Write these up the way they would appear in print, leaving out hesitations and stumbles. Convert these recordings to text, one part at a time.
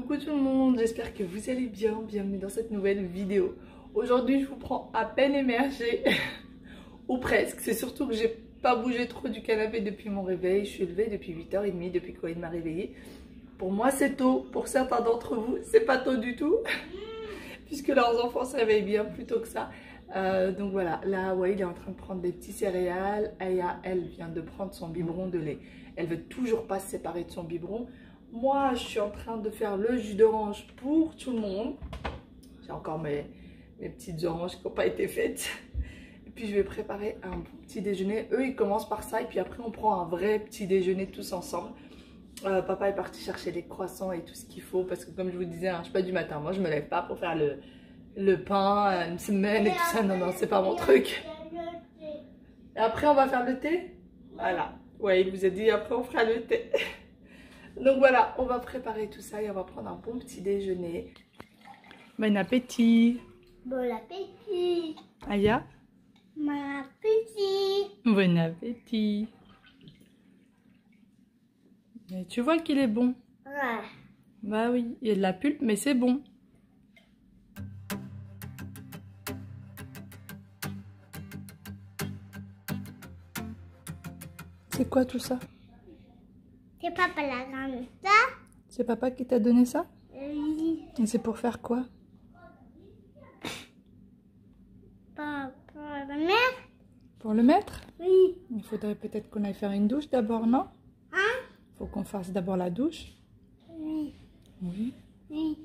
Coucou tout le monde, j'espère que vous allez bien, bienvenue dans cette nouvelle vidéo. Aujourd'hui je vous prends à peine émergée, ou presque, c'est surtout que j'ai pas bougé trop du canapé depuis mon réveil. Je suis levée depuis 8h30, depuis que Corinne m'a réveillée. Pour moi c'est tôt, pour certains d'entre vous c'est pas tôt du tout, puisque leurs enfants se réveillent bien plus tôt que ça. Donc voilà, là ouais, il est en train de prendre des petits céréales. Aya, elle vient de prendre son biberon de lait. Elle veut toujours pas se séparer de son biberon. Moi, je suis en train de faire le jus d'orange pour tout le monde. J'ai encore mes petites oranges qui n'ont pas été faites. Et puis, je vais préparer un bon petit déjeuner. Eux, ils commencent par ça. Et puis après, on prend un vrai petit déjeuner tous ensemble. Papa est parti chercher les croissants et tout ce qu'il faut. Parce que comme je vous disais, hein, je ne suis pas du matin. Moi, je ne me lève pas pour faire le pain, une semaine et tout ça. Non, non, c'est pas mon truc. Et après, on va faire le thé. Voilà. Ouais, il vous a dit après, on fera le thé. Donc voilà, on va préparer tout ça et on va prendre un bon petit déjeuner. Bon appétit. Bon appétit. Aya. Bon appétit. Bon appétit. Et tu vois qu'il est bon. Ouais. Bah oui, il y a de la pulpe mais c'est bon. C'est quoi tout ça? C'est papa la grande ça? C'est papa qui t'a donné ça? Oui. Et c'est pour faire quoi? Pour le mettre? Pour le mettre? Oui. Il faudrait peut-être qu'on aille faire une douche d'abord, non? Hein? Faut qu'on fasse d'abord la douche. Oui. Oui. Oui.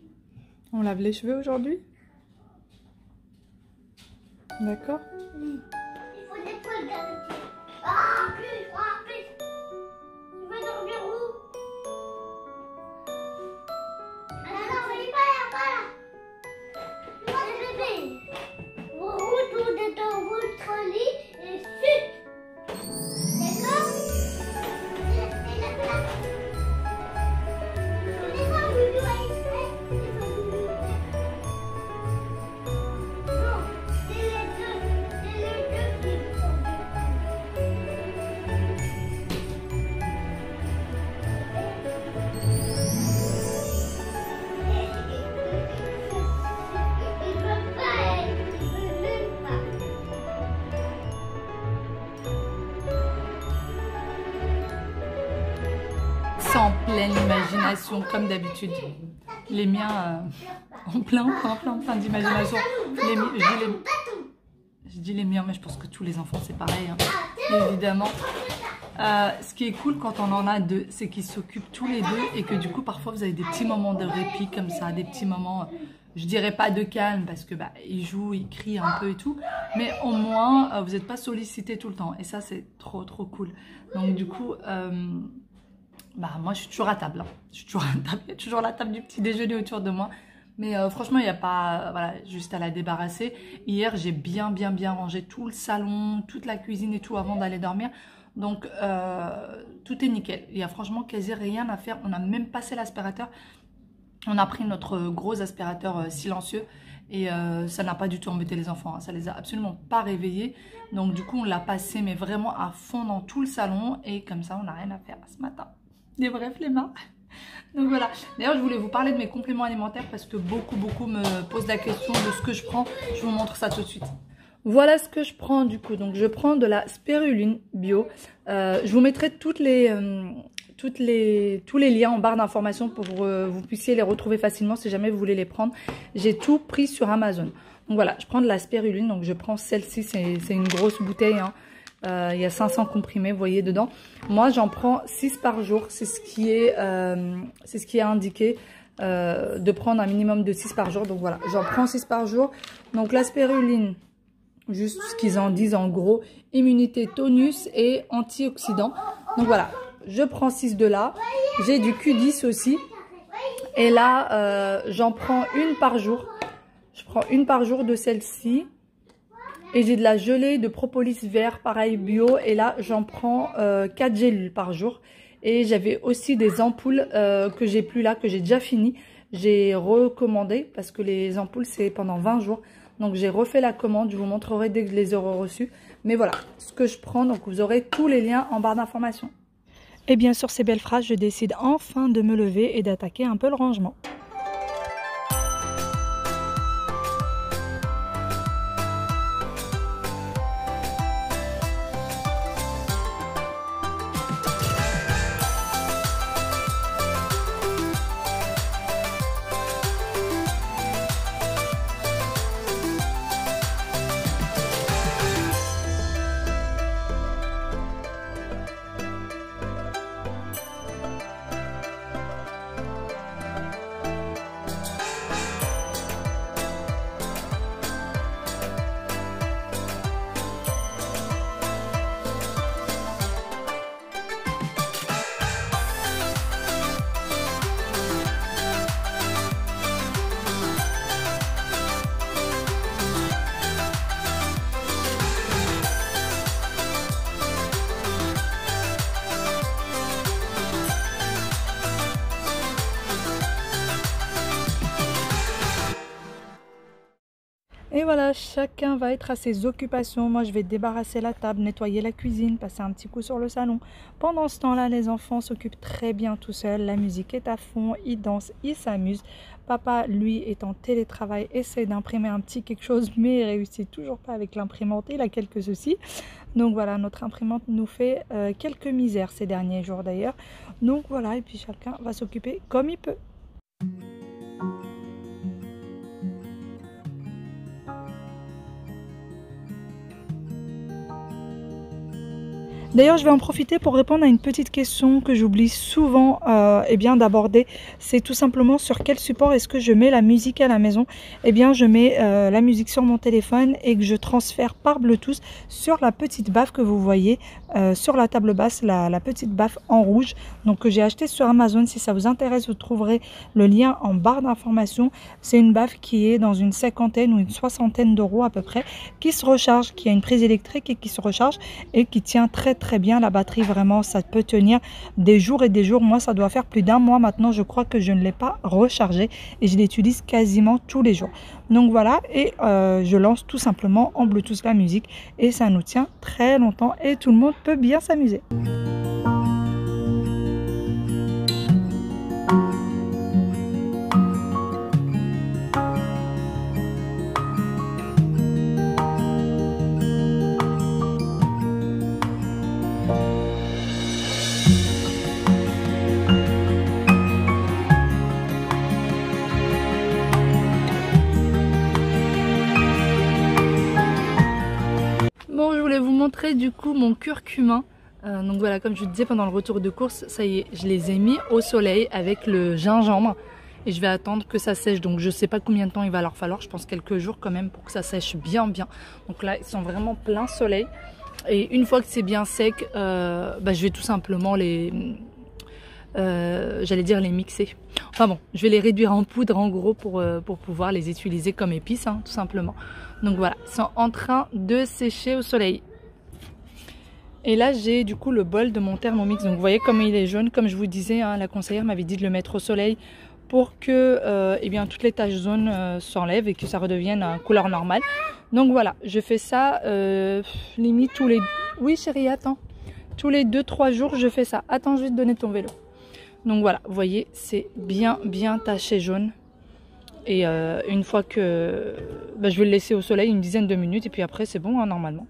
On lave les cheveux aujourd'hui? D'accord? Oui. Il faut des poils garantis. Ah, plus. Tu veux dormir où? Alors, on y va là-bas. Moi, je vais. Vous retournez dans votre lit et chut. D'accord? En pleine imagination comme d'habitude. Les miens en plein d'imagination. Je dis les miens mais je pense que tous les enfants c'est pareil hein, évidemment. Ce qui est cool quand on en a deux, c'est qu'ils s'occupent tous les deux et que du coup parfois vous avez des petits moments de répit comme ça, des petits moments, je dirais pas de calme parce que bah, ils jouent, ils crient un peu et tout, mais au moins vous n'êtes pas sollicité tout le temps et ça c'est trop cool. Donc du coup bah moi je suis toujours à table, hein. Je suis toujours à table, il y a toujours la table du petit déjeuner autour de moi. Mais franchement il n'y a pas, voilà, juste à la débarrasser. Hier j'ai bien rangé tout le salon, toute la cuisine et tout avant d'aller dormir. Donc tout est nickel, il n'y a franchement quasi rien à faire. On a même passé l'aspirateur. On a pris notre gros aspirateur silencieux. Et ça n'a pas du tout embêté les enfants, hein. Ça les a absolument pas réveillés. Donc du coup on l'a passé mais vraiment à fond dans tout le salon. Et comme ça on n'a rien à faire ce matin. Des vrais flemmards. Donc voilà. D'ailleurs, je voulais vous parler de mes compléments alimentaires parce que beaucoup me posent la question de ce que je prends. Je vous montre ça tout de suite. Voilà ce que je prends du coup. Donc je prends de la spiruline bio. Je vous mettrai tous les liens en barre d'informations pour que vous puissiez les retrouver facilement si jamais vous voulez les prendre. J'ai tout pris sur Amazon. Donc voilà, je prends de la spiruline. Donc je prends celle-ci, c'est une grosse bouteille, hein. Il y a 500 comprimés, vous voyez dedans. Moi, j'en prends 6 par jour. C'est ce qui est indiqué, de prendre un minimum de 6 par jour. Donc voilà, j'en prends 6 par jour. Donc la spiruline, juste ce qu'ils en disent en gros, immunité, tonus et antioxydants. Donc voilà, je prends 6 de là. J'ai du Q10 aussi. Et là, j'en prends une par jour. Je prends une par jour de celle-ci. Et j'ai de la gelée de propolis vert, pareil bio. Et là, j'en prends 4 gélules par jour. Et j'avais aussi des ampoules que j'ai plus là, que j'ai déjà fini. J'ai recommandé parce que les ampoules, c'est pendant 20 jours. Donc, j'ai refait la commande. Je vous montrerai dès que je les aurai reçues. Mais voilà, ce que je prends. Donc, vous aurez tous les liens en barre d'informations. Et bien sur ces belles phrases, je décide enfin de me lever et d'attaquer un peu le rangement. Et voilà, chacun va être à ses occupations. Moi, je vais débarrasser la table, nettoyer la cuisine, passer un petit coup sur le salon. Pendant ce temps-là, les enfants s'occupent très bien tout seuls. La musique est à fond, ils dansent, ils s'amusent. Papa, lui, est en télétravail, essaie d'imprimer un petit quelque chose, mais il réussit toujours pas avec l'imprimante. Il a quelques soucis. Donc voilà, notre imprimante nous fait quelques misères ces derniers jours d'ailleurs. Donc voilà, et puis chacun va s'occuper comme il peut. D'ailleurs, je vais en profiter pour répondre à une petite question que j'oublie souvent d'aborder. C'est tout simplement sur quel support est-ce que je mets la musique à la maison. Eh bien, je mets la musique sur mon téléphone et que je transfère par Bluetooth sur la petite baffe que vous voyez sur la table basse, la petite baffe en rouge. Donc, que j'ai acheté sur Amazon. Si ça vous intéresse, vous trouverez le lien en barre d'information. C'est une baffe qui est dans une 50aine ou une 60aine d'euros à peu près, qui se recharge, qui a une prise électrique et qui se recharge et qui tient très bien. La batterie, vraiment, ça peut tenir des jours et des jours. Moi, ça doit faire plus d'un mois maintenant. Je crois que je ne l'ai pas rechargé et je l'utilise quasiment tous les jours. Donc voilà, et je lance tout simplement en Bluetooth la musique et ça nous tient très longtemps et tout le monde peut bien s'amuser. Bon, je voulais vous montrer du coup mon curcuma. Donc voilà, comme je vous disais pendant le retour de course, ça y est, je les ai mis au soleil avec le gingembre. Et je vais attendre que ça sèche. Donc je sais pas combien de temps il va leur falloir. Je pense quelques jours quand même pour que ça sèche bien. Donc là, ils sont vraiment plein soleil. Et une fois que c'est bien sec, je vais tout simplement j'allais dire les mixer. Enfin bon, je vais les réduire en poudre en gros pour pouvoir les utiliser comme épices, hein, tout simplement. Donc voilà, ils sont en train de sécher au soleil. Et là, j'ai du coup le bol de mon Thermomix. Donc vous voyez comme il est jaune. Comme je vous disais, hein, la conseillère m'avait dit de le mettre au soleil pour que toutes les taches jaunes s'enlèvent et que ça redevienne à couleur normale. Donc voilà, je fais ça limite tous les... Oui chérie, attends. Tous les 2-3 jours, je fais ça. Attends, je vais te donner ton vélo. Donc voilà, vous voyez, c'est bien taché jaune. Et une fois que je vais le laisser au soleil une dizaine de minutes et puis après c'est bon, hein, normalement.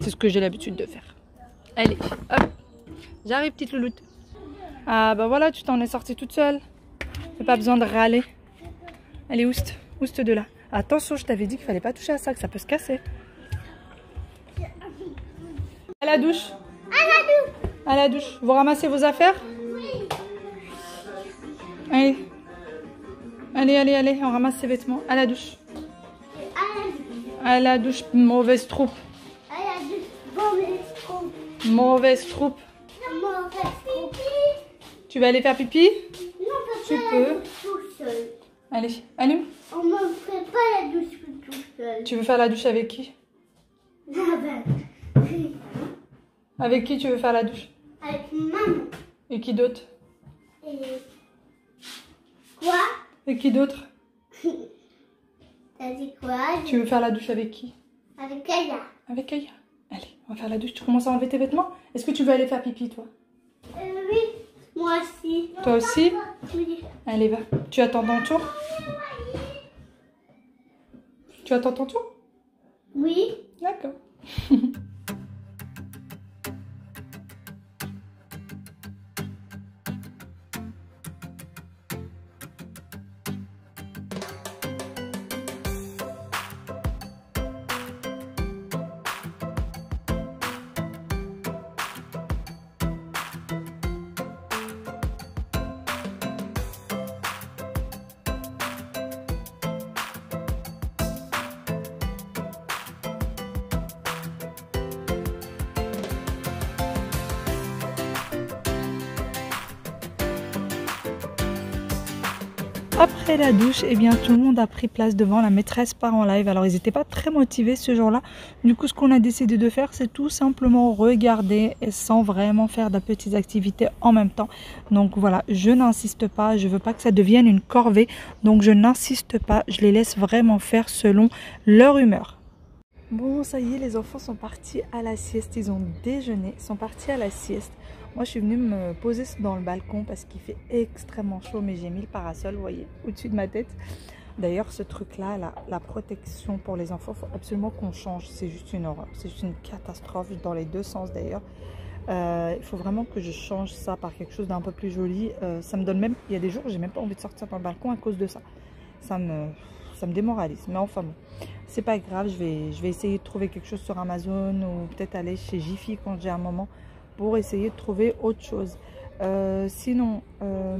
C'est ce que j'ai l'habitude de faire. Allez, hop, j'arrive petite louloute. Ah bah voilà, tu t'en es sortie toute seule. T'as pas besoin de râler. Allez, ouste de là. Attention, je t'avais dit qu'il fallait pas toucher à ça, que ça peut se casser. À la douche. À la douche. Vous ramassez vos affaires? Oui. Allez, on ramasse ses vêtements. À la douche. À la douche, mauvaise troupe. Mauvaise troupe. Tu vas aller faire pipi? Non, tu peux. Tout seul. Allez, allume. On ne fait pas la douche tout seul. Tu veux faire la douche avec qui? Avec qui tu veux faire la douche? Avec maman. Et qui d'autre? Et quoi? Et qui d'autre? T'as dit quoi? Tu veux faire la douche avec qui? Avec Aya. Avec Aya. Allez, on va faire la douche. Tu commences à enlever tes vêtements? Est-ce que tu veux aller faire pipi, toi? Oui, moi aussi. Toi aussi? Oui. Allez, va. Tu attends ton tour? Tu attends ton tour? Oui. D'accord. Après la douche, eh bien, tout le monde a pris place devant. La maîtresse part en live. Alors, ils n'étaient pas très motivés ce jour-là. Du coup, ce qu'on a décidé de faire, c'est tout simplement regarder et sans vraiment faire de petites activités en même temps. Donc voilà, je n'insiste pas. Je veux pas que ça devienne une corvée. Donc, je n'insiste pas. Je les laisse vraiment faire selon leur humeur. Bon, ça y est, les enfants sont partis à la sieste. Ils ont déjeuné, sont partis à la sieste. Moi, je suis venue me poser dans le balcon parce qu'il fait extrêmement chaud, mais j'ai mis le parasol, vous voyez, au-dessus de ma tête. D'ailleurs, ce truc-là, la protection pour les enfants, il faut absolument qu'on change. C'est juste une horreur, c'est juste une catastrophe dans les deux sens d'ailleurs. Il faut vraiment que je change ça par quelque chose d'un peu plus joli. Ça me donne même, il y a des jours, j'ai même pas envie de sortir dans le balcon à cause de ça. Ça me démoralise, mais enfin bon, c'est pas grave. Je vais essayer de trouver quelque chose sur Amazon ou peut-être aller chez Jiffy quand j'ai un moment, pour essayer de trouver autre chose. Sinon,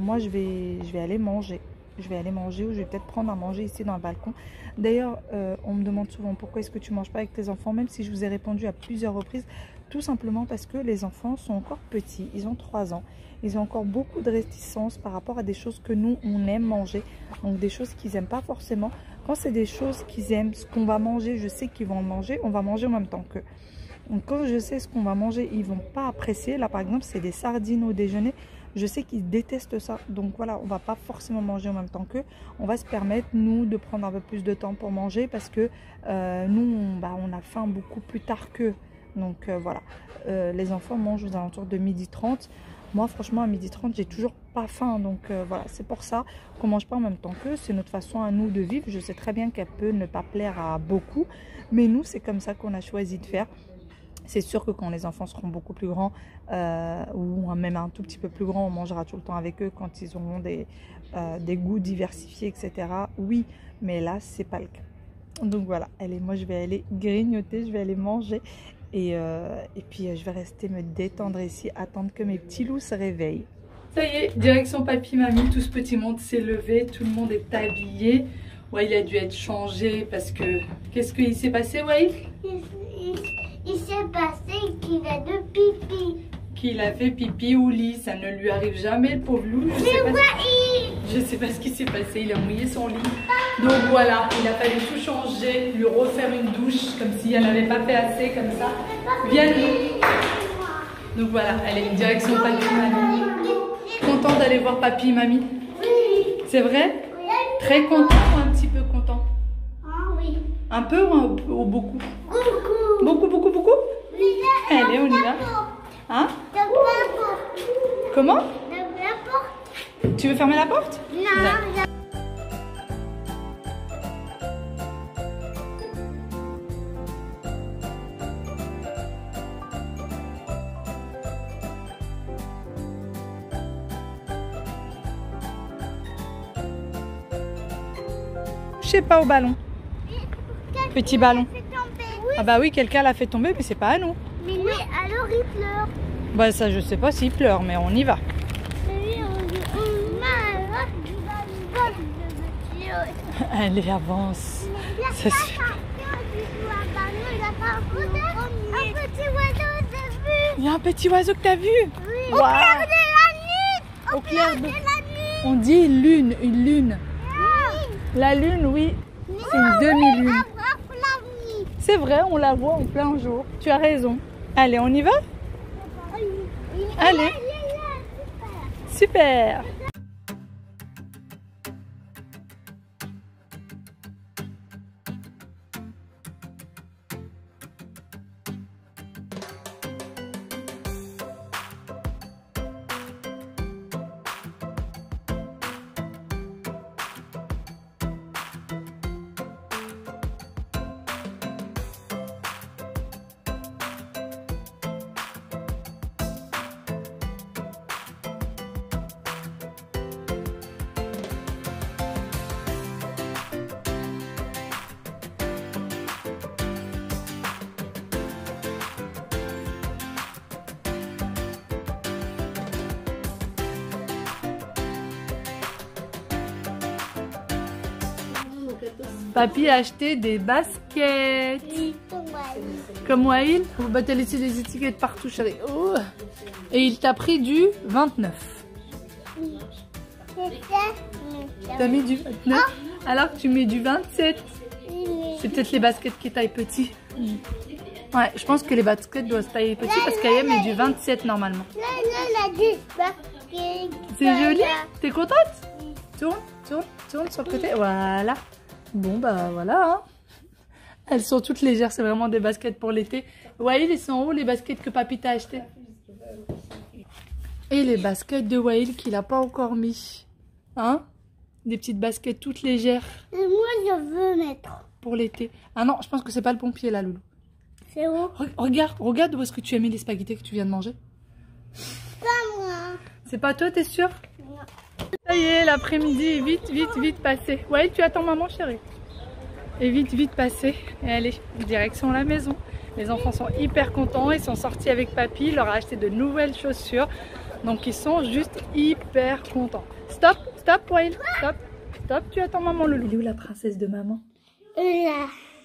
moi je vais aller manger. Je vais aller manger ou je vais peut-être prendre à manger ici dans le balcon. D'ailleurs, on me demande souvent pourquoi est-ce que tu manges pas avec tes enfants, même si je vous ai répondu à plusieurs reprises. Tout simplement parce que les enfants sont encore petits, ils ont 3 ans. Ils ont encore beaucoup de réticences par rapport à des choses que nous, on aime manger. Donc des choses qu'ils n'aiment pas forcément. Quand c'est des choses qu'ils aiment, ce qu'on va manger, je sais qu'ils vont manger, on va manger en même temps qu'eux. Donc quand je sais ce qu'on va manger, ils vont pas apprécier. Là par exemple, c'est des sardines au déjeuner. Je sais qu'ils détestent ça. Donc voilà, on va pas forcément manger en même temps qu'eux. On va se permettre, nous, de prendre un peu plus de temps pour manger parce que nous, on a faim beaucoup plus tard qu'eux. Donc voilà, les enfants mangent aux alentours de 12h30. Moi franchement à 12h30 j'ai toujours pas faim. Donc voilà, c'est pour ça qu'on mange pas en même temps qu'eux. C'est notre façon à nous de vivre. Je sais très bien qu'elle peut ne pas plaire à beaucoup, mais nous c'est comme ça qu'on a choisi de faire. C'est sûr que quand les enfants seront beaucoup plus grands ou même un tout petit peu plus grands, on mangera tout le temps avec eux quand ils auront des goûts diversifiés, etc. Oui, mais là c'est pas le cas. Donc voilà, allez, moi je vais aller grignoter, je vais aller manger. Et puis je vais rester me détendre ici, attendre que mes petits loups se réveillent. Ça y est, direction papy, mamie, tout ce petit monde s'est levé, tout le monde est habillé. Ouais, il a dû être changé parce que... Qu'est-ce qu'il s'est passé, Waïl? Il s'est passé qu'il a de pipi. Qu'il a fait pipi au lit, ça ne lui arrive jamais, le pauvre loup. Je sais pas ce qui s'est passé, il a mouillé son lit. Donc voilà, il a fallu tout changer, lui refaire une douche, comme si elle n'avait pas fait assez, comme ça. Viens nous. Donc voilà, elle est direction papy, mamie. Contente d'aller voir papy et mamie? Oui. C'est vrai? Oui. Très content ou un petit peu content? Ah oui. Un peu ou beaucoup? Beaucoup. Beaucoup, beaucoup, beaucoup? Oui. Allez, on y va. Hein? Comment? Tu veux fermer la porte? Non. Je sais pas, au ballon. Petit ballon. Oui. Ah bah oui, quelqu'un l'a fait tomber, mais c'est pas à nous. Mais oui, alors il pleure. Bah ça, je sais pas s'il pleure, mais on y va. Allez, avance. Ça se fait. Il y a un petit oiseau que t'as vu? Oui. Wow. Au clair de la nuit. Au clair de la nuit. On dit lune, une lune. La lune, oui, c'est une demi-lune. C'est vrai, on la voit en plein jour. Tu as raison. Allez, on y va? Allez. Super. Papy a acheté des baskets. Comme Waïl. On va te laisser des étiquettes partout, chérie. Oh. Et il t'a pris du 29. T'as mis du 29 alors que tu mets du 27. C'est peut-être les baskets qui taillent petit. Ouais, je pense que les baskets doivent se tailler petit parce qu'Aya met du 27 normalement. C'est joli. T'es contente? Tourne, tourne, tourne sur le côté. Voilà. Bon bah voilà. Hein. Elles sont toutes légères, c'est vraiment des baskets pour l'été. Waïl, ils sont où les baskets que papy t'a acheté? Et les baskets de Waïl qu'il n'a pas encore mis. Hein? Des petites baskets toutes légères. Et moi, je veux mettre. Pour l'été. Ah non, je pense que c'est pas le pompier là, Loulou. C'est où? Regarde où est-ce que tu as mis les spaghettis que tu viens de manger. Pas moi. C'est pas toi, t'es sûr? Non. Ça y est, l'après-midi est vite passé. Ouais, tu attends maman, chérie. Et vite passé. Et allez, direction la maison. Les enfants sont hyper contents. Ils sont sortis avec papy. Il leur a acheté de nouvelles chaussures. Donc ils sont juste hyper contents. Stop, Wael. Stop, tu attends maman, Loulou. Elle est où la princesse de maman? Là.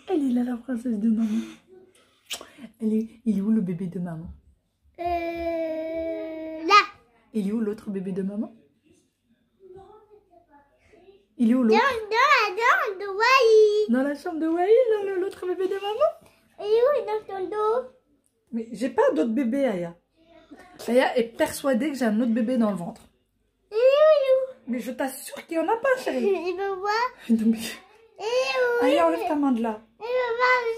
Elle est là, la princesse de maman. Il est où le bébé de maman? Là. Il est où l'autre bébé de maman? Il est où l'autre? Dans la chambre de Wael, l'autre bébé de maman? Il est où dans ton dos? Mais j'ai pas d'autre bébé, Aya. Aya est persuadée que j'ai un autre bébé dans le ventre. Il est où? Mais je t'assure qu'il n'y en a pas, chérie. Il veut voir. Non, mais... Aya, enlève ta main de là.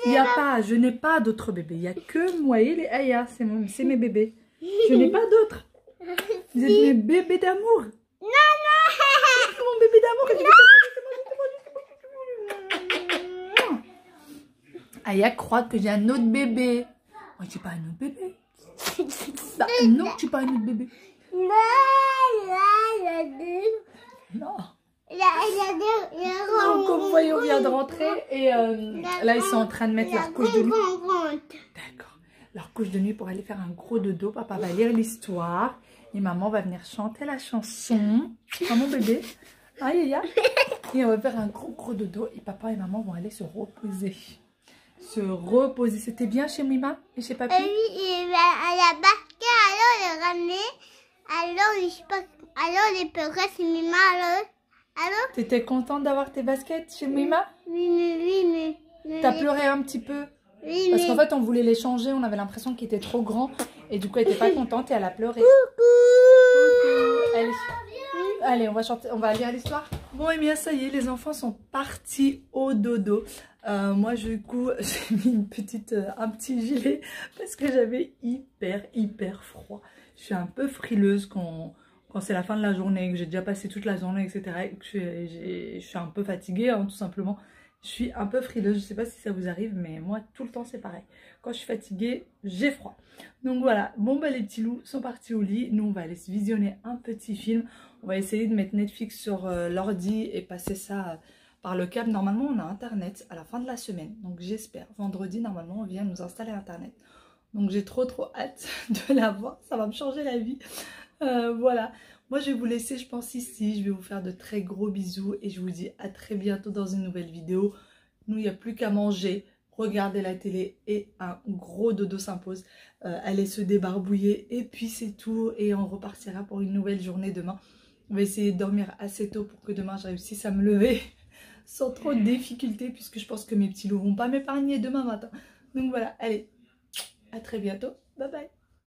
Il n'y a pas, je n'ai pas d'autres bébés. Il n'y a que Wael et Aya, c'est mes bébés. Je n'ai pas d'autres. Vous êtes mes bébés d'amour. Non. Mon bébé d'amour. Aya croit que j'ai un autre bébé. Moi, j'ai pas un autre bébé. Bah, non, tu n'as pas un autre bébé. Non. Donc, comme vous voyez, on vient de rentrer et là, ils sont en train de mettre leur couche de nuit. D'accord. Leur couche de nuit pour aller faire un gros dodo. Papa va lire l'histoire et maman va venir chanter la chanson. Ah, mon bébé. Aïe, aïe. Et on va faire un gros dodo et papa et maman vont aller se reposer. C'était bien chez Mima et chez papy? Oui, il va à la basket, alors le ramener. Alors il peut rester Mima, alors. T'étais contente d'avoir tes baskets chez Mima? Oui. T'as pleuré un petit peu? Oui, Parce qu'en fait, on voulait les changer, on avait l'impression qu'ils étaient trop grands. Et du coup, elle était pas contente et elle a pleuré. Coucou. Allez, on va lire l'histoire. Bon, et bien, ça y est, les enfants sont partis au dodo. Moi, du coup, j'ai mis un petit gilet parce que j'avais hyper froid. Je suis un peu frileuse quand c'est la fin de la journée, que j'ai déjà passé toute la journée, etc. Et que je suis un peu fatiguée, hein, tout simplement. Je suis un peu frileuse, je sais pas si ça vous arrive, mais moi, tout le temps, c'est pareil. Quand je suis fatiguée, j'ai froid. Donc voilà, bon, bah, les petits loups sont partis au lit. Nous, on va aller se visionner un petit film. On va essayer de mettre Netflix sur l'ordi et passer ça par le câble. Normalement, on a Internet à la fin de la semaine. Donc j'espère. Vendredi, normalement, on vient nous installer Internet. Donc j'ai trop hâte de l'avoir. Ça va me changer la vie. Voilà. Moi, je vais vous laisser, je pense, ici. Je vais vous faire de très gros bisous. Et je vous dis à très bientôt dans une nouvelle vidéo. Nous, il n'y a plus qu'à manger, regarder la télé et un gros dodo s'impose. Aller se débarbouiller. Et puis, c'est tout. Et on repartira pour une nouvelle journée demain. On va essayer de dormir assez tôt pour que demain, je réussisse à me lever sans trop de difficultés. Puisque je pense que mes petits loups ne vont pas m'épargner demain matin. Donc voilà, allez. À très bientôt. Bye bye.